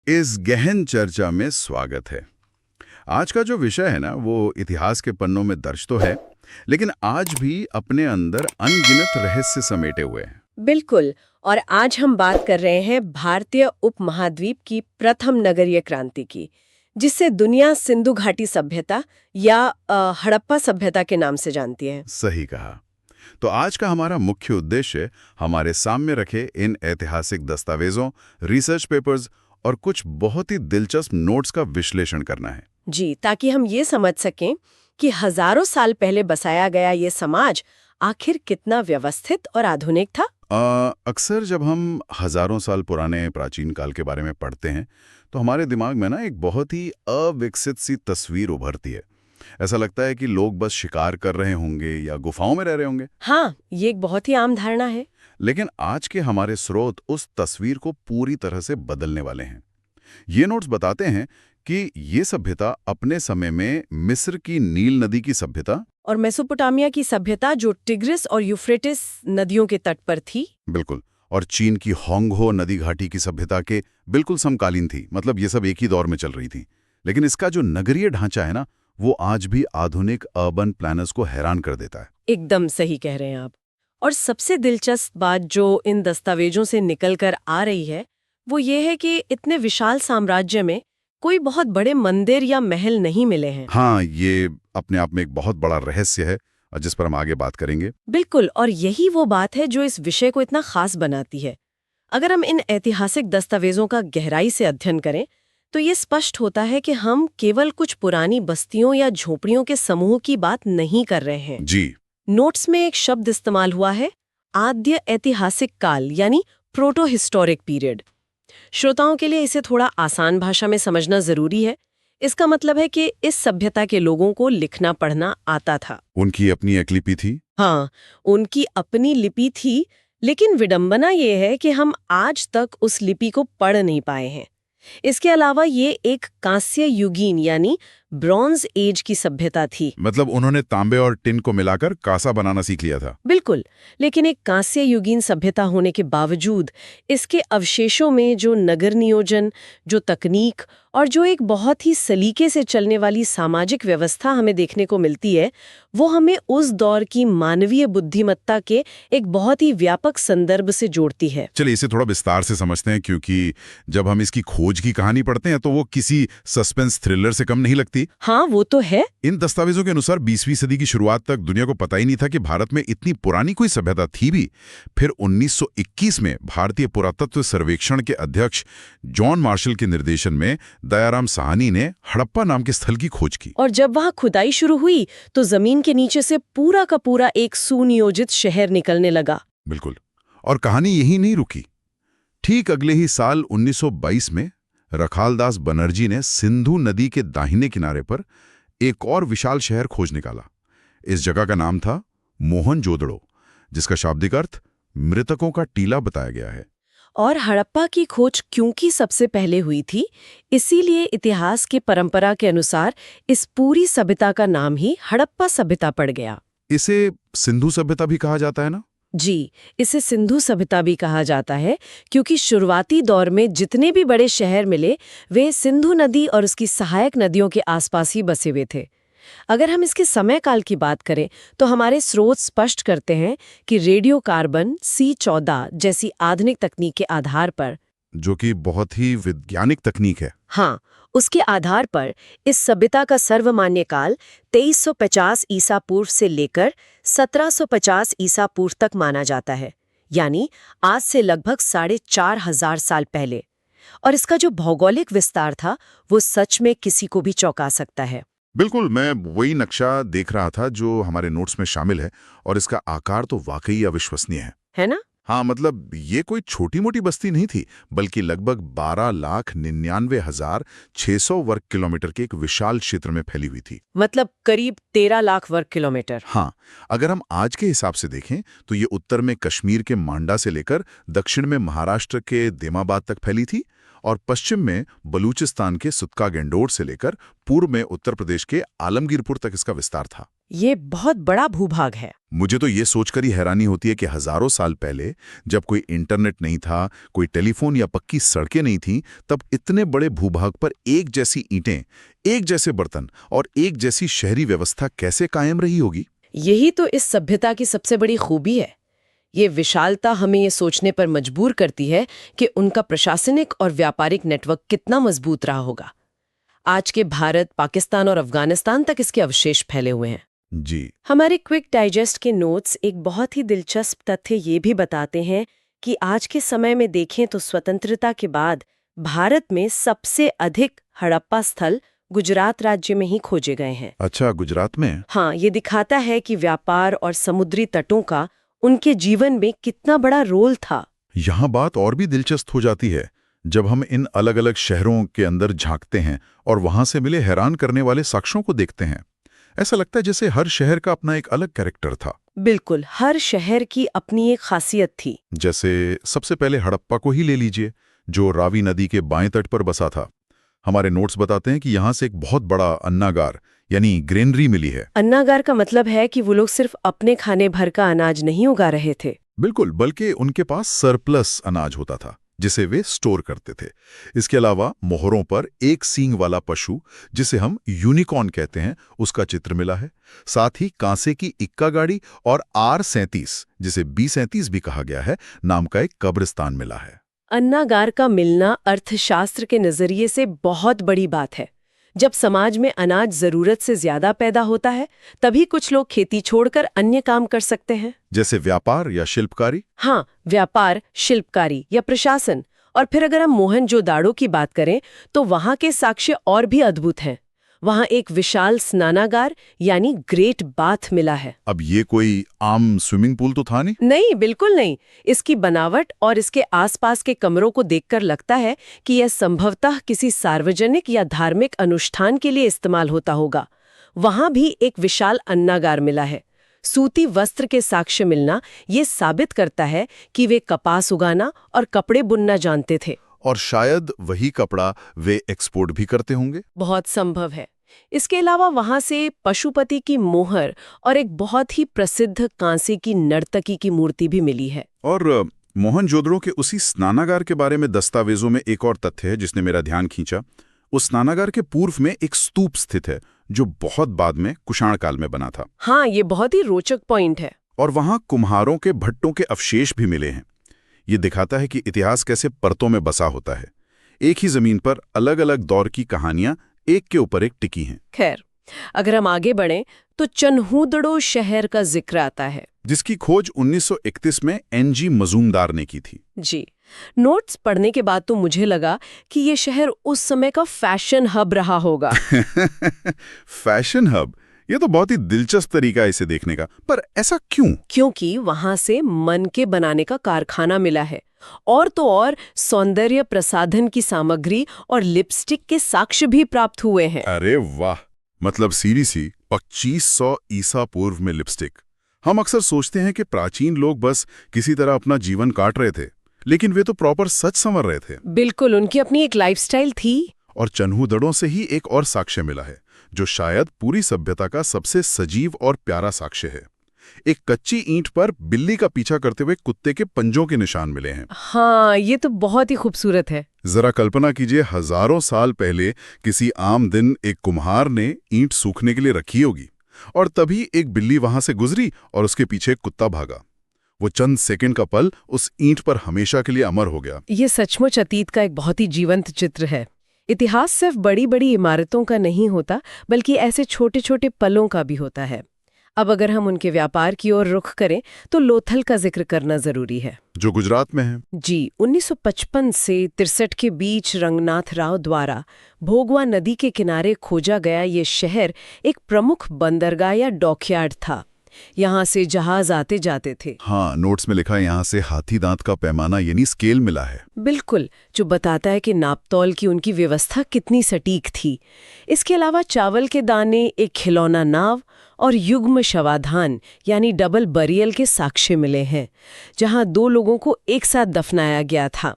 इस गहन चर्चा में स्वागत है। आज का जो विषय है ना वो इतिहास के पन्नों में दर्ज तो है, लेकिन आज भी अपने अंदर अनगिनत रहस्य समेटे हुए हैं। बिल्कुल। और आज हम बात कर रहे हैं भारतीय उपमहाद्वीप की प्रथम नगरीय क्रांति की, जिसे दुनिया सिंधु घाटी सभ्यता या हड़प्पा सभ्यता के नाम से जानती है। सही कहा। तो आज का हमारा मुख्य उद्देश्य हमारे सामने रखे इन ऐतिहासिक दस्तावेजों, रिसर्च पेपर्स और कुछ बहुत ही दिलचस्प नोट्स का विश्लेषण करना है। जी, ताकि हम ये समझ सकें कि हजारों साल पहले बसाया गया ये समाज आखिर कितना व्यवस्थित और आधुनिक था। अक्सर जब हम हजारों साल पुराने प्राचीन काल के बारे में पढ़ते हैं तो हमारे दिमाग में ना एक बहुत ही अविकसित सी तस्वीर उभरती है। ऐसा लगता है कि लोग बस शिकार कर रहे होंगे या गुफाओं में रह रहे होंगे। हाँ, ये एक बहुत ही आम धारणा है। लेकिन आज के हमारे स्रोत उस तस्वीर को पूरी तरह से बदलने वाले हैं। ये नोट्स बताते हैं कि ये सभ्यता अपने समय में मिस्र की नील नदी की सभ्यता, और मेसोपोटामिया की सभ्यता जो टिग्रिस और यूफ्रेटिस नदियों के तट पर थी। बिल्कुल, और चीन की होंगहो नदी घाटी की सभ्यता के बिल्कुल समकालीन थी। मतलब ये सब एक ही दौर में चल रही थी। लेकिन इसका जो नगरीय ढांचा है ना, वो आज भी आधुनिक अर्बन प्लानर्स को हैरान कर देता है। एकदम सही कह रहे हैं आप। और सबसे दिलचस्प बात जो इन दस्तावेजों से निकल कर आ रही है वो ये है कि इतने विशाल साम्राज्य में कोई बहुत बड़े मंदिर या महल नहीं मिले हैं। हाँ, ये अपने आप में एक बहुत बड़ा रहस्य है जिस पर हम आगे बात करेंगे। बिल्कुल, और यही वो बात है जो इस विषय को इतना खास बनाती है। अगर हम इन ऐतिहासिक दस्तावेजों का गहराई से अध्ययन करें तो ये स्पष्ट होता है कि हम केवल कुछ पुरानी बस्तियों या झोपड़ियों के समूह की बात नहीं कर रहे हैं। जी। नोट्स में एक शब्द इस्तेमाल हुआ है, आद्य ऐतिहासिक काल यानी प्रोटो हिस्टोरिक पीरियड। श्रोताओं के लिए इसे थोड़ा आसान भाषा में समझना जरूरी है। इसका मतलब है कि इस सभ्यता के लोगों को लिखना पढ़ना आता था। उनकी अपनी एक लिपि थी। हाँ, उनकी अपनी लिपि थी, लेकिन विडंबना ये है कि हम आज तक उस लिपि को पढ़ नहीं पाए हैं। इसके अलावा ये एक कांस्य युगीन यानी ब्रॉन्ज एज की सभ्यता थी। मतलब उन्होंने तांबे और टिन को मिलाकर कांसा बनाना सीख लिया था। बिल्कुल, लेकिन एक कांस्य युगीन सभ्यता होने के बावजूद इसके अवशेषों में जो नगर नियोजन, जो तकनीक और जो एक बहुत ही सलीके से चलने वाली सामाजिक व्यवस्था हमें देखने को मिलती है, वो हमें उस दौर की मानवीय बुद्धिमत्ता के एक बहुत ही व्यापक संदर्भ से जोड़ती है। चलिए इसे थोड़ा विस्तार से समझते हैं, क्योंकि जब हम इसकी खोज की कहानी पढ़ते हैं तो वो किसी सस्पेंस थ्रिलर से कम नहीं लगती। हाँ, वो तो है। इन दस्तावेजों के अनुसार 20वीं सदी की शुरुआत तक दुनिया को पता ही नहीं था कि भारत में इतनी पुरानी कोई सभ्यता थी भी। फिर 1921 में भारतीय पुरातत्व सर्वेक्षण के अध्यक्ष जॉन मार्शल के निर्देशन में दयाराम साहनी ने हड़प्पा नाम के स्थल की खोज की। और जब वहां खुदाई शुरू हुई तो जमीन के नीचे से पूरा का पूरा एक सुनियोजित शहर निकलने लगा। बिल्कुल, और कहानी यही नहीं रुकी। ठीक अगले ही साल 1922 में रखालदास बनर्जी ने सिंधु नदी के दाहिने किनारे पर एक और विशाल शहर खोज निकाला। इस जगह का नाम था मोहनजोदड़ो, जिसका शाब्दिक अर्थ मृतकों का टीला बताया गया है। और हड़प्पा की खोज क्योंकि सबसे पहले हुई थी, इसीलिए इतिहास की परंपरा के अनुसार इस पूरी सभ्यता का नाम ही हड़प्पा सभ्यता पड़ गया। इसे सिंधु सभ्यता भी कहा जाता है ना? जी, इसे सिंधु सभ्यता भी कहा जाता है क्योंकि शुरुआती दौर में जितने भी बड़े शहर मिले वे सिंधु नदी और उसकी सहायक नदियों के आसपास ही बसे हुए थे। अगर हम इसके समय काल की बात करें तो हमारे स्रोत स्पष्ट करते हैं कि रेडियो कार्बन C14 जैसी आधुनिक तकनीक के आधार पर, जो कि बहुत ही वैज्ञानिक तकनीक है। हाँ, उसके आधार पर इस सभ्यता का सर्वमान्य काल 2350 ईसा पूर्व से लेकर 1750 ईसा पूर्व तक माना जाता है, यानी आज से लगभग 4500 साल पहले। और इसका जो भौगोलिक विस्तार था वो सच में किसी को भी चौंका सकता है। बिल्कुल, मैं वही नक्शा देख रहा था जो हमारे नोट्स में शामिल है, और इसका आकार तो वाकई अविश्वसनीय है ना? हाँ, मतलब ये कोई छोटी मोटी बस्ती नहीं थी, बल्कि लगभग 12,99,600 वर्ग किलोमीटर के एक विशाल क्षेत्र में फैली हुई थी। मतलब करीब 13 लाख वर्ग किलोमीटर। हाँ, अगर हम आज के हिसाब से देखें तो ये उत्तर में कश्मीर के मांडा से लेकर दक्षिण में महाराष्ट्र के देमाबाद तक फैली थी, और पश्चिम में बलूचिस्तान के सुतका गेंडोर से लेकर पूर्व में उत्तर प्रदेश के आलमगीरपुर तक इसका विस्तार था। ये बहुत बड़ा भूभाग है। मुझे तो ये सोचकर ही हैरानी होती है कि हजारों साल पहले, जब कोई इंटरनेट नहीं था, कोई टेलीफोन या पक्की सड़कें नहीं थीं, तब इतने बड़े भूभाग पर एक जैसी ईंटें, एक जैसे बर्तन और एक जैसी शहरी व्यवस्था कैसे कायम रही होगी। यही तो इस सभ्यता की सबसे बड़ी खूबी है। ये विशालता हमें ये सोचने पर मजबूर करती है कि उनका प्रशासनिक और व्यापारिक नेटवर्क कितना मजबूत रहा होगा। आज के भारत, पाकिस्तान और अफगानिस्तान तक इसके अवशेष फैले हुए हैं। जी। हमारे क्विक डाइजेस्ट के नोट्स एक बहुत ही दिलचस्प तथ्य ये भी बताते हैं कि आज के समय में देखें तो स्वतंत्रता के बाद भारत में सबसे अधिक हड़प्पा स्थल गुजरात राज्य में ही खोजे गए हैं। अच्छा, गुजरात में? हाँ, ये दिखाता है कि व्यापार और समुद्री तटों का उनके जीवन में कितना बड़ा रोल था। यहाँ बात और भी दिलचस्प हो जाती है जब हम इन अलग अलग शहरों के अंदर झांकते हैं और वहां से मिले हैरान करने वाले साक्ष्यों को देखते हैं। ऐसा लगता है जैसे हर शहर का अपना एक अलग कैरेक्टर था। बिल्कुल, हर शहर की अपनी एक खासियत थी। जैसे सबसे पहले हड़प्पा को ही ले लीजिए, जो रावी नदी के बाएं तट पर बसा था। हमारे नोट्स बताते हैं कि यहाँ से एक बहुत बड़ा अन्नागार यानी ग्रेनरी मिली है। अन्नागार का मतलब है कि वो लोग सिर्फ अपने खाने भर का अनाज नहीं उगा रहे थे। बिल्कुल, बल्कि उनके पास सरप्लस अनाज होता था जिसे वे स्टोर करते थे। इसके अलावा मोहरों पर एक सींग वाला पशु, जिसे हम यूनिकॉर्न कहते हैं, उसका चित्र मिला है। साथ ही कांसे की इक्का गाड़ी और R37, जिसे B37 भी कहा गया है, नाम का एक कब्रिस्तान मिला है। अन्नागार का मिलना अर्थशास्त्र के नजरिए से बहुत बड़ी बात है। जब समाज में अनाज जरूरत से ज्यादा पैदा होता है, तभी कुछ लोग खेती छोड़कर अन्य काम कर सकते हैं, जैसे व्यापार या शिल्पकारी। हाँ, व्यापार, शिल्पकारी या प्रशासन। और फिर अगर हम मोहनजोदाड़ो की बात करें तो वहां के साक्ष्य और भी अद्भुत हैं। वहां एक विशाल स्नानागार यानी ग्रेट बाथ मिला है। अब ये कोई आम स्विमिंग पूल तो था नहीं? नहीं, बिल्कुल नहीं। इसकी बनावट और इसके आसपास के कमरों को देखकर लगता है कि यह संभवतः किसी सार्वजनिक या धार्मिक अनुष्ठान के लिए इस्तेमाल होता होगा। वहां भी एक विशाल अन्नागार मिला है। सूती वस्त्र के साक्ष्य मिलना ये साबित करता है कि वे कपास उगाना और कपड़े बुनना जानते थे। और शायद वही कपड़ा वे एक्सपोर्ट भी करते होंगे। बहुत संभव है। इसके अलावा वहां से पशुपति की मोहर और एक बहुत ही प्रसिद्ध कांसे की नर्तकी की मूर्ति भी मिली है। और मोहनजोदड़ो के उसी स्नानागार के बारे में दस्तावेजों में एक और तथ्य है जिसने मेरा ध्यान खींचा। उस स्नानागार के पूर्व में एक स्तूप स्थित है जो बहुत बाद में कुषाण काल में बना था। हाँ, ये बहुत ही रोचक पॉइंट है। और वहां कुम्हारों के भट्टों के अवशेष भी मिले हैं। ये दिखाता है कि इतिहास कैसे परतों में बसा होता है। एक ही जमीन पर अलग अलग दौर की कहानियां एक के ऊपर एक टिकी हैं। खैर, अगर हम आगे बढ़ें तो चन्हूदड़ो शहर का जिक्र आता है, जिसकी खोज 1931 में NG मजूमदार ने की थी। जी। नोट्स पढ़ने के बाद तो मुझे लगा कि ये शहर उस समय का फैशन हब रहा होगा। फैशन हब, ये तो बहुत ही दिलचस्प तरीका है इसे देखने का। पर ऐसा क्यों? क्योंकि वहां से मन के बनाने का कारखाना मिला है, और तो और सौंदर्य प्रसाधन की सामग्री और लिपस्टिक के साक्ष्य भी प्राप्त हुए हैं। अरे वाह, मतलब सीरीसी 2500 ईसा पूर्व में लिपस्टिक। हम अक्सर सोचते हैं कि प्राचीन लोग बस किसी तरह अपना जीवन काट रहे थे, लेकिन वे तो प्रॉपर सच संवर रहे थे। बिल्कुल, उनकी अपनी एक लाइफस्टाइल थी। और चन्हूदड़ों से ही एक और साक्ष्य मिला है जो शायद पूरी सभ्यता का सबसे सजीव और प्यारा साक्ष्य है। एक कच्ची ईंट पर बिल्ली का पीछा करते हुए कुत्ते के पंजों के निशान मिले हैं। हाँ, ये तो बहुत ही खूबसूरत है। जरा कल्पना कीजिए, हजारों साल पहले किसी आम दिन एक कुम्हार ने ईंट सूखने के लिए रखी होगी और तभी एक बिल्ली वहां से गुजरी और उसके पीछे एक कुत्ता भागा। वो चंद सेकंड का पल उस ईंट पर हमेशा के लिए अमर हो गया। ये सचमुच अतीत का एक बहुत ही जीवंत चित्र है। इतिहास सिर्फ बड़ी बड़ी इमारतों का नहीं होता, बल्कि ऐसे छोटे छोटे पलों का भी होता है। अब अगर हम उनके व्यापार की ओर रुख करें तो लोथल का जिक्र करना जरूरी है, जो गुजरात में है। जी। 1955 से 63 के बीच रंगनाथ राव द्वारा भोगवा नदी के किनारे खोजा गया ये शहर एक प्रमुख बंदरगाह या डॉकयार्ड था। यहाँ से जहाज आते जाते थे। हाँ, नोट्स में लिखा है यहाँ से हाथी दांत का पैमाना यानी स्केल मिला है। बिल्कुल, जो बताता है कि नापतौल की उनकी व्यवस्था कितनी सटीक थी। इसके अलावा चावल के दाने, एक खिलौना नाव और युग्म शवाधान यानी डबल बरियल के साक्ष्य मिले हैं, जहां 2 लोगों को एक साथ दफनाया गया था।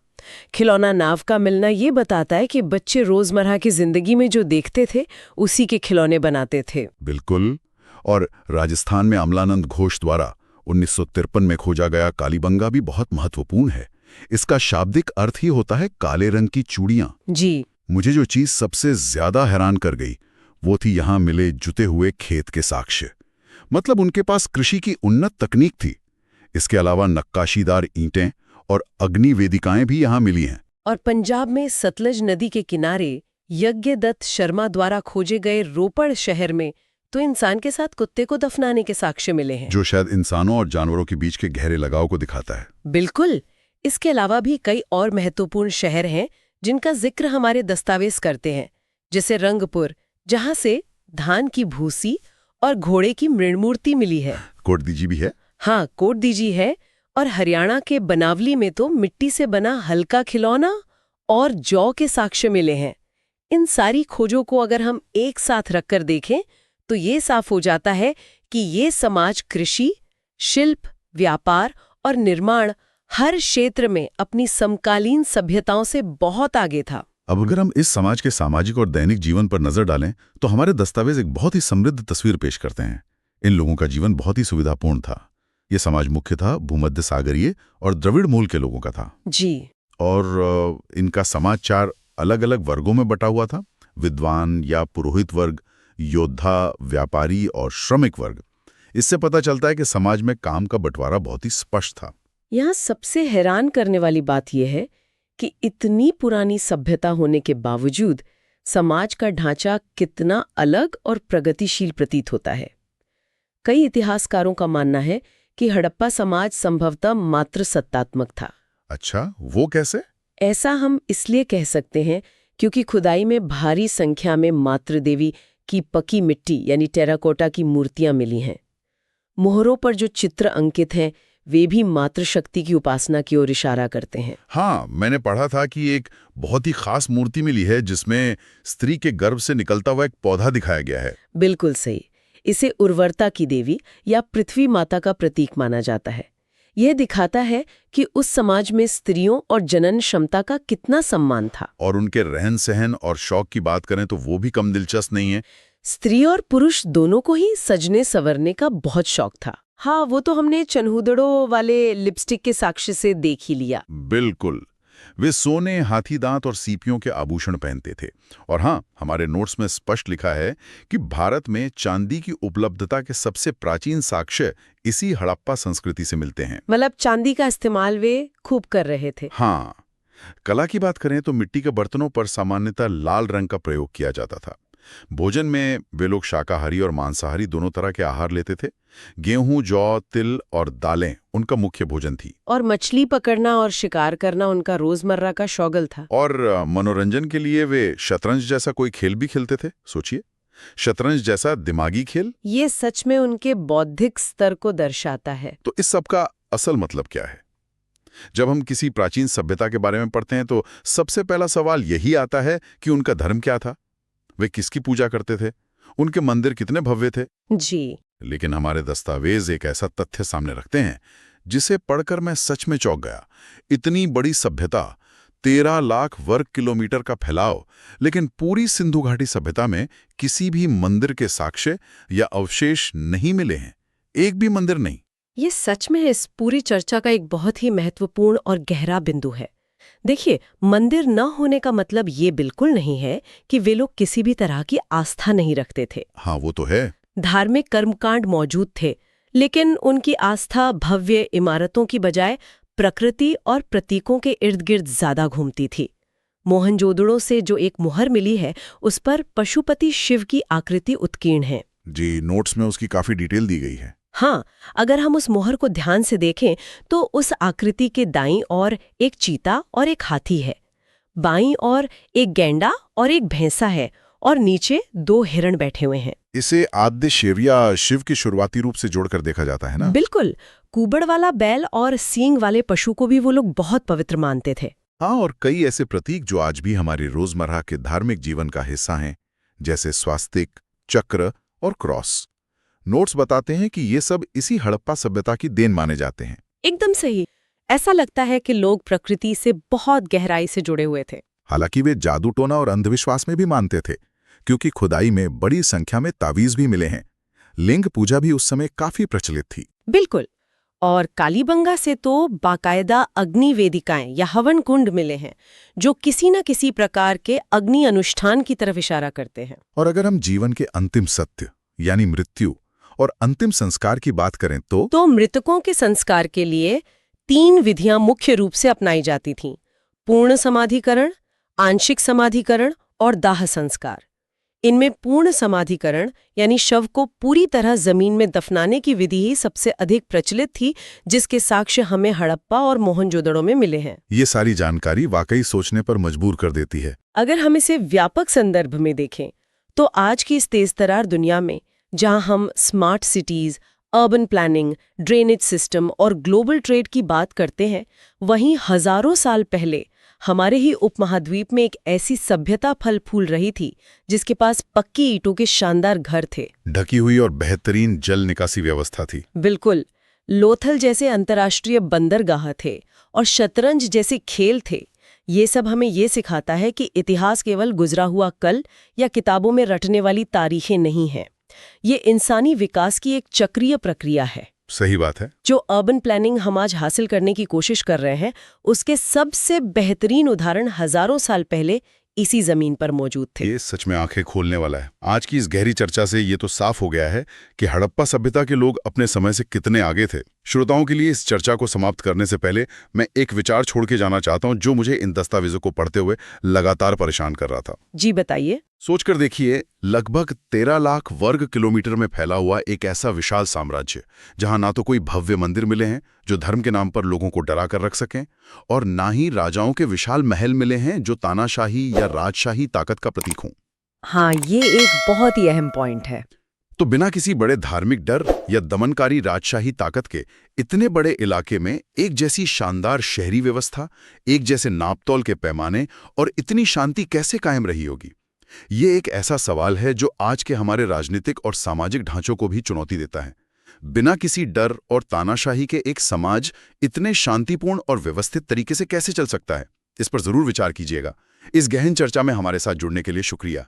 खिलौना नाव का मिलना ये बताता है कि बच्चे रोजमर्रा की जिंदगी में जो देखते थे उसी के खिलौने बनाते थे। बिल्कुल। और राजस्थान में अमलानंद घोष द्वारा 1953 में खोजा गया कालीबंगा भी बहुत महत्वपूर्ण है। इसका शाब्दिक अर्थ ही होता है काले रंग की चूड़ियां। जी। मुझे जो चीज सबसे ज्यादा हैरान कर गई वो थी यहां मिले जुते हुए खेत के साक्ष्य। मतलब उनके पास कृषि की उन्नत तकनीक थी। इसके अलावा नक्काशीदार ईंटें और अग्नि वेदिकाएं भी यहां मिली हैं। और पंजाब में सतलज नदी के किनारे यज्ञदत्त शर्मा द्वारा खोजे गए रोपड़ शहर में तो इंसान के साथ कुत्ते को दफनाने के साक्ष्य मिले हैं, जो शायद इंसानों और जानवरों के बीच के गहरे लगाव को दिखाता है। बिल्कुल। इसके अलावा भी कई और महत्वपूर्ण शहर हैं जिनका जिक्र हमारे दस्तावेज करते हैं, जैसे रंगपुर, जहां से धान की भूसी और घोड़े की मृणमूर्ति मिली है। कोटदीजी भी है। हाँ, कोटदीजी है। और हरियाणा के बनावली में तो मिट्टी से बना हल्का खिलौना और जौ के साक्ष्य मिले हैं। इन सारी खोजों को अगर हम एक साथ रखकर देखें तो ये साफ हो जाता है कि ये समाज कृषि, शिल्प, व्यापार और निर्माण हर क्षेत्र में अपनी समकालीन सभ्यताओं से बहुत आगे था। अब अगर हम इस समाज के सामाजिक और दैनिक जीवन पर नजर डालें तो हमारे दस्तावेज एक बहुत ही समृद्ध तस्वीर पेश करते हैं। इन लोगों का जीवन बहुत ही सुविधापूर्ण था। ये समाज मुख्य था भूमध्य सागरीय और द्रविड़ मूल के लोगों का था। जी। और इनका समाज 4 अलग-अलग वर्गों में बटा हुआ था। विद्वान या पुरोहित वर्ग, योद्धा, व्यापारी और श्रमिक वर्ग। इससे पता चलता है कि समाज में काम का बंटवारा बहुत ही स्पष्ट था। यहाँ सबसे हैरान करने वाली बात यह है कि इतनी पुरानी सभ्यता होने के बावजूद समाज का ढांचा कितना अलग और प्रगतिशील प्रतीत होता है। कई इतिहासकारों का मानना है कि हड़प्पा समाज संभवतः मात्र सत्तात्मक था। अच्छा, वो कैसे? ऐसा हम इसलिए कह सकते हैं क्योंकि खुदाई में भारी संख्या में मातृ देवी की पकी मिट्टी यानी टेराकोटा की मूर्तियां मिली हैं। मोहरों पर जो चित्र अंकित हैं वे भी मातृशक्ति की उपासना की ओर इशारा करते हैं। हाँ, मैंने पढ़ा था कि एक बहुत ही खास मूर्ति मिली है जिसमें स्त्री के गर्भ से निकलता हुआ एक पौधा दिखाया गया है। बिल्कुल सही। इसे उर्वरता की देवी या पृथ्वी माता का प्रतीक माना जाता है। यह दिखाता है कि उस समाज में स्त्रियों और जनन क्षमता का कितना सम्मान था। और उनके रहन सहन और शौक की बात करें तो वो भी कम दिलचस्प नहीं है। स्त्री और पुरुष दोनों को ही सजने संवरने का बहुत शौक था। हाँ, वो तो हमने चन्हूदड़ों वाले लिपस्टिक के साक्ष्य से देख ही लिया। बिल्कुल। वे सोने, हाथी दांत और सीपियों के आभूषण पहनते थे। और हाँ, हमारे नोट्स में स्पष्ट लिखा है कि भारत में चांदी की उपलब्धता के सबसे प्राचीन साक्ष्य इसी हड़प्पा संस्कृति से मिलते हैं। मतलब चांदी का इस्तेमाल वे खूब कर रहे थे। हाँ, कला की बात करें तो मिट्टी के बर्तनों पर सामान्यतः लाल रंग का प्रयोग किया जाता था। भोजन में वे लोग शाकाहारी और मांसाहारी दोनों तरह के आहार लेते थे। गेहूं, जौ, तिल और दालें उनका मुख्य भोजन थी। और मछली पकड़ना और शिकार करना उनका रोजमर्रा का शौगल था। और मनोरंजन के लिए वे शतरंज जैसा कोई खेल भी खेलते थे। सोचिए, शतरंज जैसा दिमागी खेल। ये सच में उनके बौद्धिक स्तर को दर्शाता है। तो इस सब का असल मतलब क्या है? जब हम किसी प्राचीन सभ्यता के बारे में पढ़ते हैं तो सबसे पहला सवाल यही आता है कि उनका धर्म क्या था, वे किसकी पूजा करते थे, उनके मंदिर कितने भव्य थे। जी। लेकिन हमारे दस्तावेज एक ऐसा तथ्य सामने रखते हैं जिसे पढ़कर मैं सच में चौंक गया। इतनी बड़ी सभ्यता, 13 लाख वर्ग किलोमीटर का फैलाव, लेकिन पूरी सिंधु घाटी सभ्यता में किसी भी मंदिर के साक्ष्य या अवशेष नहीं मिले हैं। एक भी मंदिर नहीं। ये सच में इस पूरी चर्चा का एक बहुत ही महत्वपूर्ण और गहरा बिंदु है। देखिए, मंदिर न होने का मतलब ये बिल्कुल नहीं है कि वे लोग किसी भी तरह की आस्था नहीं रखते थे। हाँ, वो तो है। धार्मिक कर्मकांड मौजूद थे, लेकिन उनकी आस्था भव्य इमारतों की बजाय प्रकृति और प्रतीकों के इर्द गिर्द ज्यादा घूमती थी। मोहनजोदड़ो से जो एक मुहर मिली है उस पर पशुपति शिव की आकृति उत्कीर्ण है। जी, नोट्स में उसकी काफी डिटेल दी गई है। हाँ, अगर हम उस मोहर को ध्यान से देखें तो उस आकृति के दाईं ओर एक चीता और एक हाथी है, बाईं ओर एक गैंडा और एक भैंसा है और नीचे 2 हिरण बैठे हुए हैं। इसे आद्य शिव या शिव के शुरुआती रूप से जोड़कर देखा जाता है ना? बिल्कुल। कुबड़ वाला बैल और सींग वाले पशु को भी वो लोग बहुत पवित्र मानते थे। हाँ, और कई ऐसे प्रतीक जो आज भी हमारे रोजमर्रा के धार्मिक जीवन का हिस्सा हैं, जैसे स्वास्तिक, चक्र और क्रॉस। नोट्स बताते हैं कि ये सब इसी हड़प्पा सभ्यता की देन माने जाते हैं। एकदम सही। ऐसा लगता है कि लोग प्रकृति से बहुत गहराई से जुड़े हुए थे। हालांकि वे जादू टोना और अंधविश्वास में भी मानते थे, क्योंकि खुदाई में बड़ी संख्या में तावीज भी मिले हैं। लिंग पूजा भी उस समय काफी प्रचलित थी। बिल्कुल। और कालीबंगा से तो बाकायदा अग्नि वेदिकाएं या हवन कुंड मिले हैं, जो किसी न किसी प्रकार के अग्नि अनुष्ठान की तरफ इशारा करते हैं। और अगर हम जीवन के अंतिम सत्य यानी मृत्यु और अंतिम संस्कार की बात करें तो मृतकों के संस्कार के लिए 3 विधियां मुख्य रूप से अपनाई जाती थीं: पूर्ण समाधिकरण, आंशिक समाधिकरण और दाह संस्कार। इनमें पूर्ण समाधिकरण यानी शव को पूरी तरह जमीन में दफनाने की विधि ही सबसे अधिक प्रचलित थी, जिसके साक्ष्य हमें हड़प्पा और मोहनजोदड़ो में मिले हैं। ये सारी जानकारी वाकई सोचने पर मजबूर कर देती है। अगर हम इसे व्यापक संदर्भ में देखें तो आज की इस तेजतरार दुनिया में, जहां हम smart cities, urban planning, drainage system और ग्लोबल ट्रेड की बात करते हैं, वहीं हजारों साल पहले हमारे ही उपमहाद्वीप में एक ऐसी सभ्यता फल फूल रही थी जिसके पास पक्की ईंटों के शानदार घर थे, ढकी हुई और बेहतरीन जल निकासी व्यवस्था थी। बिल्कुल, लोथल जैसे अंतर्राष्ट्रीय बंदरगाह थे और शतरंज जैसे खेल थे। ये सब हमें ये सिखाता है कि इतिहास केवल गुजरा हुआ कल या किताबों में रटने वाली तारीखें नहीं हैं। ये इंसानी विकास की एक चक्रीय प्रक्रिया है। सही बात है। जो अर्बन प्लानिंग हम आज हासिल करने की कोशिश कर रहे हैं, उसके सबसे बेहतरीन उदाहरण हजारों साल पहले इसी जमीन पर मौजूद थे। ये सच में आंखें खोलने वाला है। आज की इस गहरी चर्चा से ये तो साफ हो गया है कि हड़प्पा सभ्यता के लोग अपने समय से कितने आगे थे। श्रोताओं के लिए इस चर्चा को समाप्त करने से पहले मैं एक विचार छोड़ के जाना चाहता हूं, जो मुझे इन दस्तावेजों को पढ़ते हुए लगातार परेशान कर रहा था। जी बताइए। सोचकर देखिए, लगभग 13 लाख वर्ग किलोमीटर में फैला हुआ एक ऐसा विशाल साम्राज्य, जहां ना तो कोई भव्य मंदिर मिले हैं जो धर्म के नाम पर लोगों को डरा कर रख सकें, और ना ही राजाओं के विशाल महल मिले हैं जो तानाशाही या राजशाही ताकत का प्रतीक हों। हाँ, ये एक बहुत ही अहम पॉइंट है। तो बिना किसी बड़े धार्मिक डर या दमनकारी राजशाही ताकत के इतने बड़े इलाके में एक जैसी शानदार शहरी व्यवस्था, एक जैसे नापतोल के पैमाने और इतनी शांति कैसे कायम रही होगी? ये एक ऐसा सवाल है जो आज के हमारे राजनीतिक और सामाजिक ढांचों को भी चुनौती देता है। बिना किसी डर और तानाशाही के एक समाज इतने शांतिपूर्ण और व्यवस्थित तरीके से कैसे चल सकता है? इस पर जरूर विचार कीजिएगा। इस गहन चर्चा में हमारे साथ जुड़ने के लिए शुक्रिया।